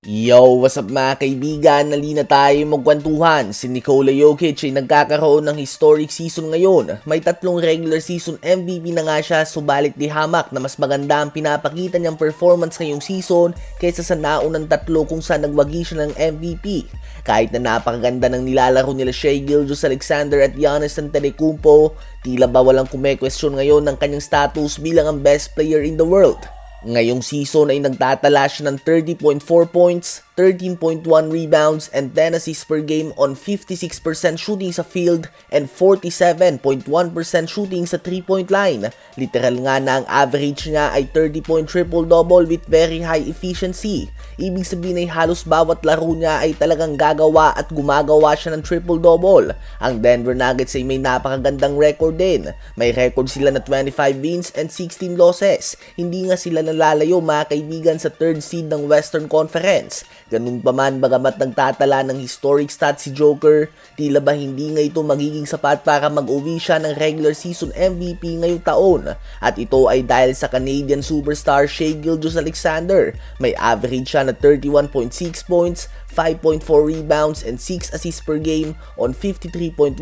Yo, what's up mga kaibigan? Nalina tayo magkwentuhan. Si Nikola Jokic ay nagkakaroon ng historic season ngayon. May 3 regular season MVP na nga siya, subalit di hamak na mas maganda ang pinapakita niyang performance ngayong season kaysa sa naunang 3 kung saan nagwagi siya ng MVP. Kahit na napakaganda ng nilalaro nila Shai Gilgeous-Alexander at Giannis Antetokounmpo, tila ba walang kume-question ngayon ng kanyang status bilang ang best player in the world. Ngayong season ay nagtatala siya ng 30.4 points, 13.1 rebounds, and 10 assists per game on 56% shooting sa field and 47.1% shooting sa 3-point line. Literal nga na ang average niya ay 30-point triple-double with very high efficiency. Ibig sabihin ay halos bawat laro niya ay talagang gagawa at gumagawa siya ng triple-double. Ang Denver Nuggets ay may napakagandang record din. May record sila na 25 wins and 16 losses. Hindi nga sila nalalayo mga kaibigan sa 3rd seed ng Western Conference. Ganun pa man, bagamat nagtatala ng historic stats si Joker, tila ba hindi nga ito magiging sapat para mag-uwi siya ng regular season MVP ngayong taon. At ito ay dahil sa Canadian superstar Shai Gilgeous-Alexander. May average siya na 31.6 points, 5.4 rebounds, and 6 assists per game on 53.1%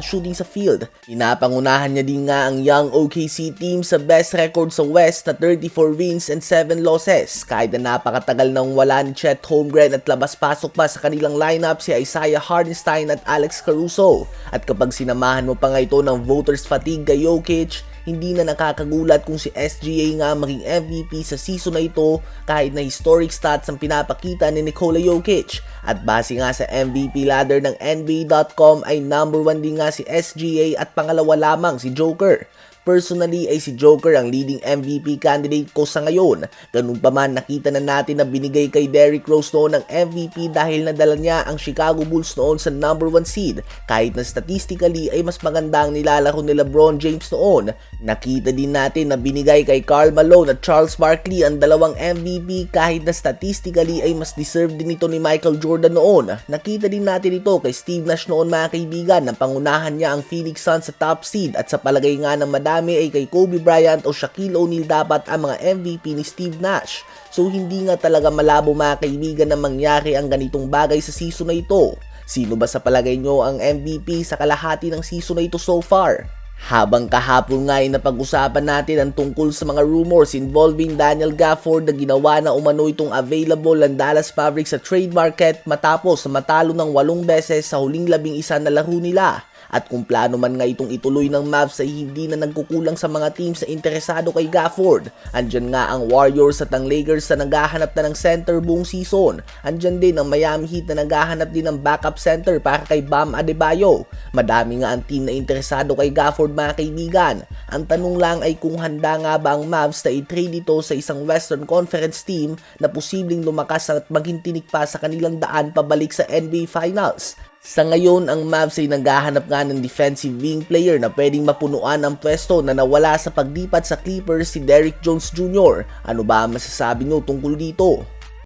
shooting sa field. Pinapangunahan niya din nga ang young OKC team sa best record sa West na 34 wins and 7 losses. Kahit na napakatagal nang wala ni Chet Holmgren at labas-pasok pa sa kanilang lineup si Isaiah Hartenstein at Alex Caruso. At kapag sinamahan mo pa nga ito ng voters fatigue kay Jokic, hindi na nakakagulat kung si SGA nga maging MVP sa season na ito kahit na historic stats ang pinapakita ni Nikola Jokic. At base nga sa MVP ladder ng NBA.com ay number 1 din nga si SGA at pangalawa lamang si Joker. Personally ay si Joker ang leading MVP candidate ko sa ngayon. Ganun pa man, nakita na natin na binigay kay Derrick Rose noon ang MVP dahil nadala niya ang Chicago Bulls noon sa number 1 seed. Kahit na statistically ay mas maganda ang nilalaro ni LeBron James noon. Nakita din natin na binigay kay Karl Malone at Charles Barkley ang dalawang MVP kahit na statistically ay mas deserve din ito ni Michael Jordan noon. Nakita din natin ito kay Steve Nash noon mga kaibigan na pangunahan niya ang Phoenix Suns sa top seed at sa palagay nga ng madami ay kay Kobe Bryant o Shaquille O'Neal dapat ang mga MVP ni Steve Nash. So hindi nga talaga malabo mga kaibigan na mangyari ang ganitong bagay sa season na ito. Sino ba sa palagay nyo ang MVP sa kalahati ng season na ito so far? Habang kahapon nga ay napag-usapan natin ang tungkol sa mga rumors involving Daniel Gafford na ginawa na umano itong available ang Dallas Mavericks sa trade market matapos matalo ng 8 beses sa huling 11 na laro nila. At kung plano man nga itong ituloy ng Mavs ay hindi na nagkukulang sa mga teams na interesado kay Gafford. Andyan nga ang Warriors at ang Lakers na naghahanap na ng center buong season. Andyan din ang Miami Heat na naghahanap din ng backup center para kay Bam Adebayo. Madami nga ang team na interesado kay Gafford mga kaibigan. Ang tanong lang ay kung handa nga ba ang Mavs na i-trade ito sa isang Western Conference team na posibleng lumakas at maghintinik pa sa kanilang daan pabalik sa NBA Finals. Sa ngayon, ang Mavs ay naghahanap nga ng defensive wing player na pwedeng mapunuan ang pwesto na nawala sa paglipat sa Clippers si Derrick Jones Jr. Ano ba ang masasabi nyo tungkol dito?